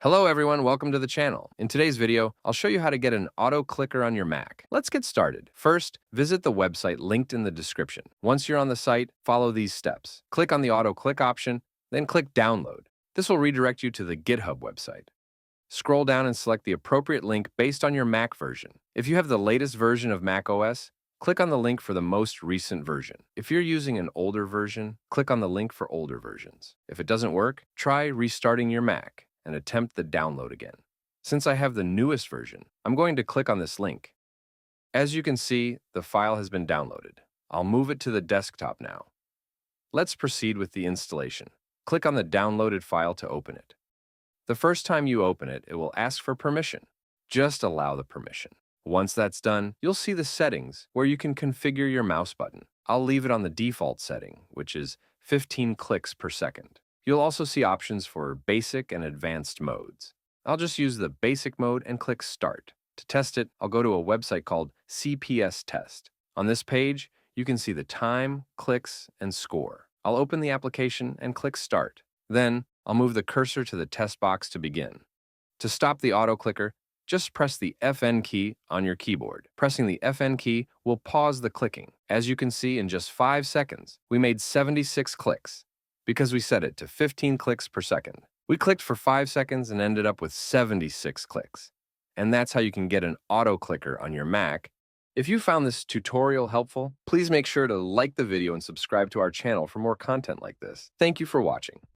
Hello everyone, welcome to the channel. In today's video, I'll show you how to get an auto clicker on your Mac. Let's get started. First, visit the website linked in the description. Once you're on the site, follow these steps. Click on the auto click option, then click download. This will redirect you to the GitHub website. Scroll down and select the appropriate link based on your Mac version. If you have the latest version of macOS, click on the link for the most recent version. If you're using an older version, click on the link for older versions. If it doesn't work, try restarting your Mac and attempt the download again. Since I have the newest version, I'm going to click on this link. As you can see, the file has been downloaded. I'll move it to the desktop now. Let's proceed with the installation. Click on the downloaded file to open it. The first time you open it, it will ask for permission. Just allow the permission. Once that's done, you'll see the settings where you can configure your mouse button. I'll leave it on the default setting, which is 15 clicks per second. You'll also see options for basic and advanced modes. I'll just use the basic mode and click Start. To test it, I'll go to a website called CPS Test. On this page, you can see the time, clicks, and score. I'll open the application and click Start. Then, I'll move the cursor to the test box to begin. To stop the auto clicker, just press the FN key on your keyboard. Pressing the FN key will pause the clicking. As you can see, in just 5 seconds, we made 76 clicks because we set it to 15 clicks per second. We clicked for 5 seconds and ended up with 76 clicks. And that's how you can get an auto clicker on your Mac. If you found this tutorial helpful, please make sure to like the video and subscribe to our channel for more content like this. Thank you for watching.